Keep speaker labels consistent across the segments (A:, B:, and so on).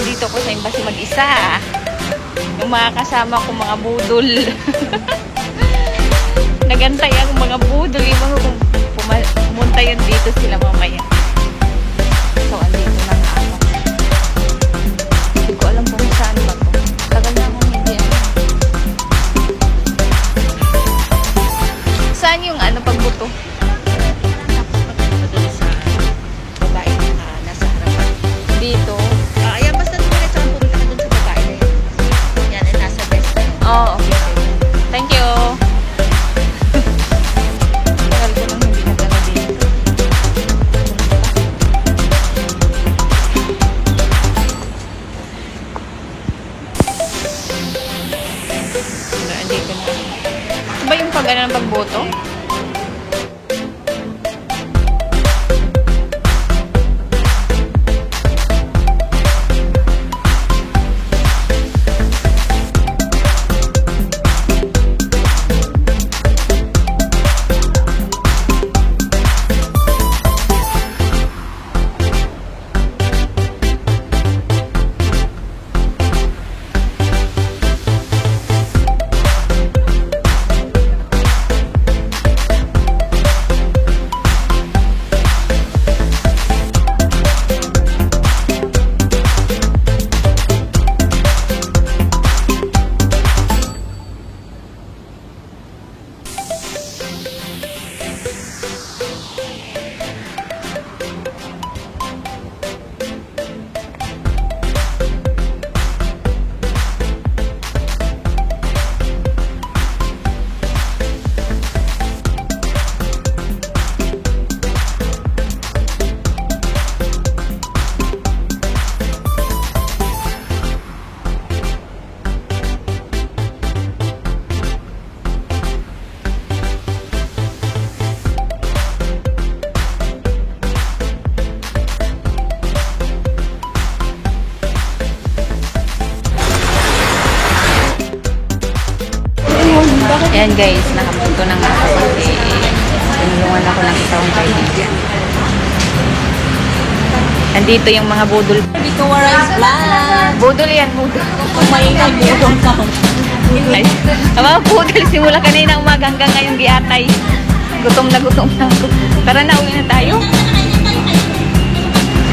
A: Dito ko sa embassy mag-isa. Yung mga kasama ko mga budol. Nagantay ang mga budol. Iba ko kung pumunta yun dito sila mamaya. So, andito na nga ako. Hindi ko alam kung saan ba to. Tagal na akong hindi alam. Saan yung ano pagbuto? Dito.
B: Ayan, basta tuloy sa pumunta ka dun sa babae na yun. Yan, ay nasa best na yun.
A: Oh, okay. Thank you. Tagal ko nang hindi nagdala dito. Andito na. Ito ba yung pag-ano ng pagboto? Ayan guys, nakapunto na nga ako kasi tinulungan ako ng isang kaibigan. Nandito yung mga budol.
B: Dito waras vlog.
A: Budol yan, budol.
B: Kumainag budol ka.
A: Ay, ang mga budol simula kanina umaga hanggang ngayon giatay. Gutom na ako. Tara na, uwi na tayo.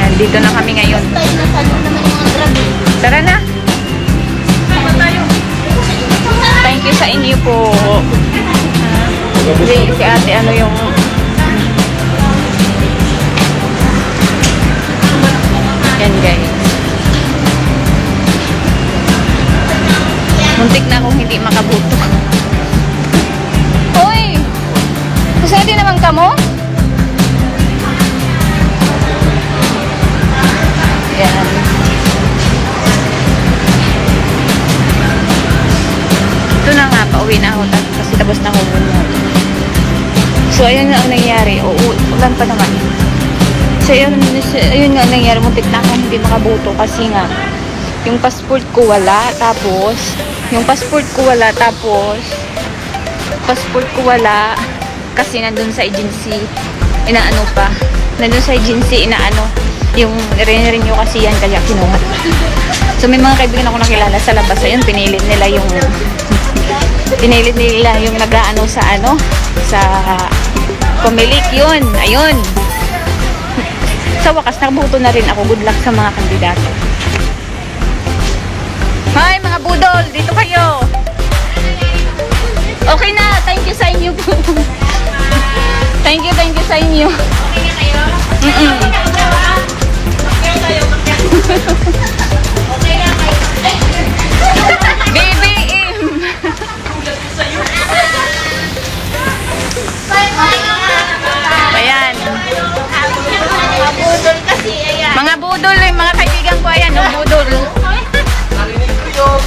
A: Nandito na kami ngayon. Tara na. Thank you sa inyo po. Si ate ano yung yan guys. Muntik na akong hindi makabuto. Hoy! Masaya naman ka mo? Yan. Ito na nga, pauwi na ako kasi tapos na ako muna. So, ayun nga ang nangyari. Ulan pa naman. So, ayun nga ang nangyari. Muntik na akong hindi makabuto kasi nga yung passport ko wala. Tapos, kasi nandun sa agency. Inaano pa. Nandun sa agency, inaano. Yung renew kasi yan kaya kinuha. So, may mga kaibigan ako nakilala sa labas. Ayun, pinilit nila yung nag-aano sa ano sa pumilik yun, ayun. Sa wakas nakabuto na rin ako. Good luck sa mga kandidato. Hi mga budol, dito kayo. Okay na, thank you sa inyo po. Thank you sa inyo. Okay na kayo? Okay na kayo. BBM. Ayan.
B: Mga budol kasi, ayan.
A: Mga budol, mga kaibigan ko, ayan, budol.
C: Narinig ko yun.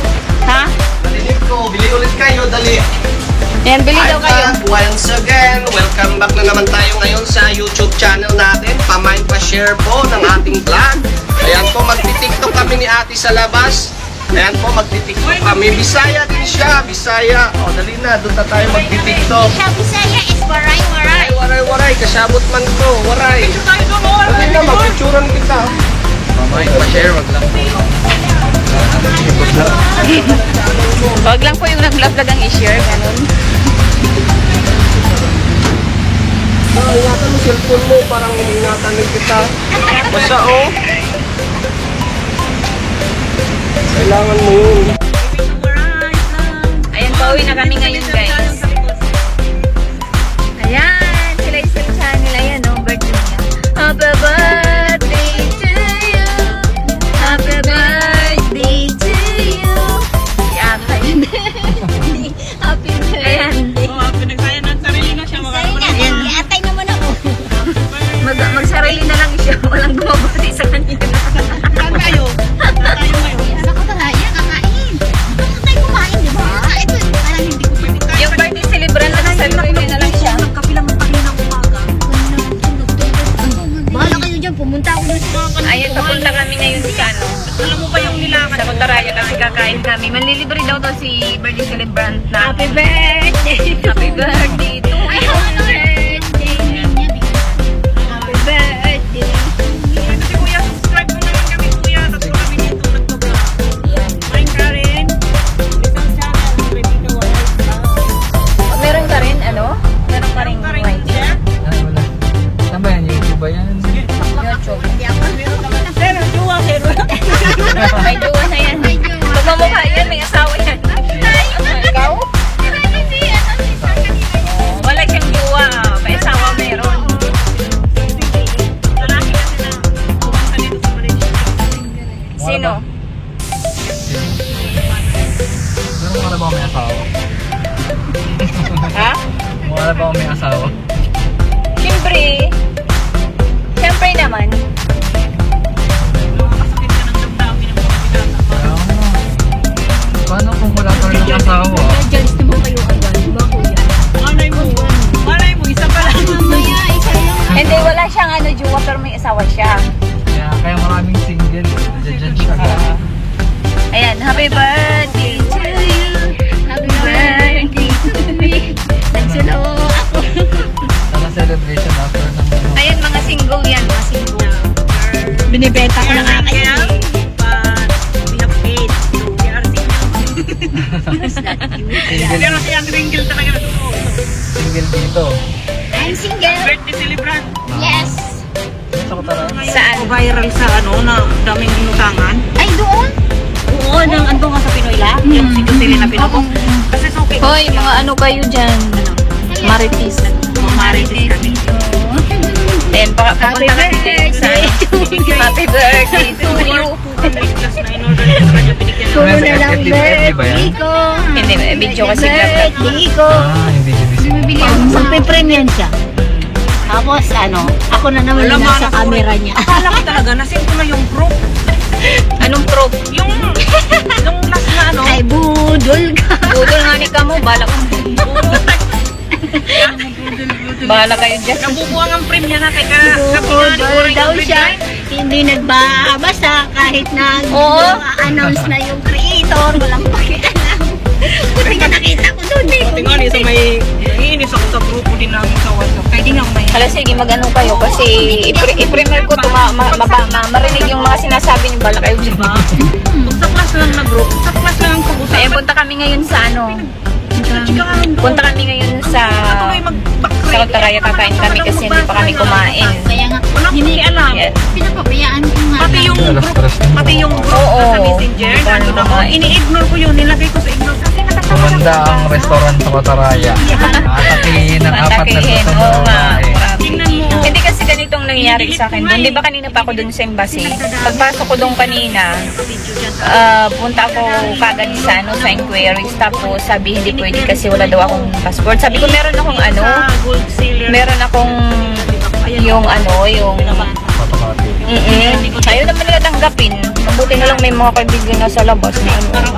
A: Ha?
C: Narinig ko. Bili ulit kayo, dali.
A: Ayan, bili daw kayo.
C: Once again, welcome back na naman tayo ngayon sa YouTube channel natin. Pa-mind, pa-share po ng ating vlog. Ayan po, magti-tiktok kami ni ate sa labas. Ayan po, magti-tiktok kami. Bisaya din siya, Bisaya. O, dali na, doon na tayo magti-tiktok.
B: Siya, Bisaya is waray-waray.
C: Waray, kasabot man ko, waray. Dali na, magpicturan kita. Pamain pa-share, wag lang.
A: Wag lang po yung nag-vlog ang i-share, ganun.
C: Ingatan mo cellphone mo, parang ingatan din kita. Basta oh. Kailangan mo yun.
A: Ayan, pauwi na kami ngayon, guys. Ayan, sila yung sa channel. Ayan, oh, birthday niya. Happy birthday to you. Happy birthday to you. Happy birthday. Happy birthday.
B: Ayan, iatay naman ako.
A: Magsarili na lang siya. Walang bumabati sa kanya.
B: Ano ko talaga? Kakain. Gusto tayo kumain, di ba? Ito, parang hindi ko pwede.
A: Yung birthday celebrant na sarili na lang siya.
B: Bahala kayo dyan, pumunta ako dun sa mga
A: Ayan, papunta kami ngayon sa ano.
B: Alam mo ba yung nilakad?
A: Sa Cotaraya kasi kakain kami. Manlilibre daw to si birthday celebrant na.
B: Happy birthday!
A: Happy birthday to you.
B: Happy birthday! Happy birthday!
D: Kasi kuya, subscribe mo naman kami kuya. Tapos kami dito nagbablog. Main ka rin. Isang channel, Rebecca Wallace.
A: Meron ka rin, ano? Meron ka rin
D: Ka rin
A: white.
D: siya.
E: Ay, wala. Saan ba yan? YouTube ba yan?
A: YouTube.
B: Hindi ako.
D: Pero, duwa, pero.
A: May jowa na yan. Pagmamukha yan, may asawa yan. Ikaw? Wala siyang jowa. May asawa meron.
D: Lalaki kasi na pumunta dito sa Malaysia.
A: Sino?
E: Pero mukha na ba ako may asawa?
A: Ha?
E: Mukha na ba ako may asawa?
A: Siyempre. Siyempre naman.
D: Nakakasakit ka ng damdamin ng mga pinata.
E: Ayaw mo. Paano kung wala ka rin ng asawa?
B: Judge naman kayo agad, di ba kuya?
D: Malay mo, isa pa lang.
B: Mamaya, isa lang.
A: Hindi, wala siyang ano, jowa pero may asawa siya.
E: Kaya maraming single. Judge ka.
A: Ayan, happy birthday to you.
B: Happy birthday to me. Nagsulo ako.
E: Sana celebration after ng
A: Ayan, mga single yan, mga single.
B: Binibenta ko na nga kayo.
D: Kaya, but we have paid. So, we are single. Pero kaya single talaga na totoo.
E: single dito.
B: I'm single.
D: Birthday celebrant.
B: Yes.
E: Sa Cotaraya?
A: Saan?
D: Viral sa ano, na daming inutangan.
B: Ay, doon?
D: Oo, nang ando nga sa Pinoy la. Yung si Kusili na Pinoy. Kasi so, okay.
A: Hoy, mga ano kayo dyan? Maritis.
D: Marites kami.
A: Then, papunta kami ngayon sa happy birthday to you.
D: 200 plus na in order sa kanya binigyan
B: Puro
E: Nasa
B: na lang
E: FB ba yan?
B: birthday ko.
A: Hindi, video kasi
B: Birthday ko.
E: Hindi
B: Bumibili ako. Magpe-premium siya. Tapos ano, ako na naman
D: Wala,
B: yung nasa
D: mana ko.
B: camera niya.
D: Akala ko talaga, nasin ko na yung proof.
A: Anong proof?
D: Yung last na ano.
B: Ay, budol ka.
A: Google nga ni Kamo, bala ka. Bahala kayo dyan.
D: Nabubuang ang frame niya na. Teka,
B: Budol daw siya. Hindi nagbabasa kahit
A: Oo.
B: announce na yung creator. Walang pakialam. Buti nga nakita ko doon eh.
D: Tingnan niyo sa may nangiinis ako sa grupo din namin sa WhatsApp. Kaya di nga ako may
A: Hala, sige, mag-ano kayo kasi i-premier ko ito, marinig yung mga sinasabi niyo, bala kayo dyan.
D: Kung sa class lang na group, sa class lang ang
A: Ayan,
D: pag-usapan.
A: punta kami ngayon sa ano.
D: Chika ka lang doon.
A: Punta kami ngayon sa
D: Tuloy mag-backgrade.
A: sa Cotaraya, kakain kami kasi hindi pa kami kumain.
B: Kaya nga,
D: Walang pakialam.
A: Yan.
B: pinapabayaan ko nga.
D: Pati yung group, pati yung group
A: Oo.
D: sa Messenger, nandun ako. Ini-ignore ko yun, nilagay ko sa ignore kasi natatawa
E: Kumanda ang restaurant sa Cotaraya. Atakihin ng apat na
A: Atakihin,
E: susunod
A: oo nga.
E: babae.
D: Tingnan mo.
A: Hindi kasi ganitong nangyari sa akin doon. Di ba kanina pa ako doon sa embassy? Pagpasok ko doon kanina, punta ako kagad sa ano, sa inquiries. Tapos sabi hindi pwede kasi wala daw akong passport. Sabi ko meron akong ano,
D: Sa gold sealer.
A: meron akong yung ano, yung
E: Photocopy.
A: ayaw naman nila tanggapin. Mabuti na lang may mga kaibigan na sa labas na ano.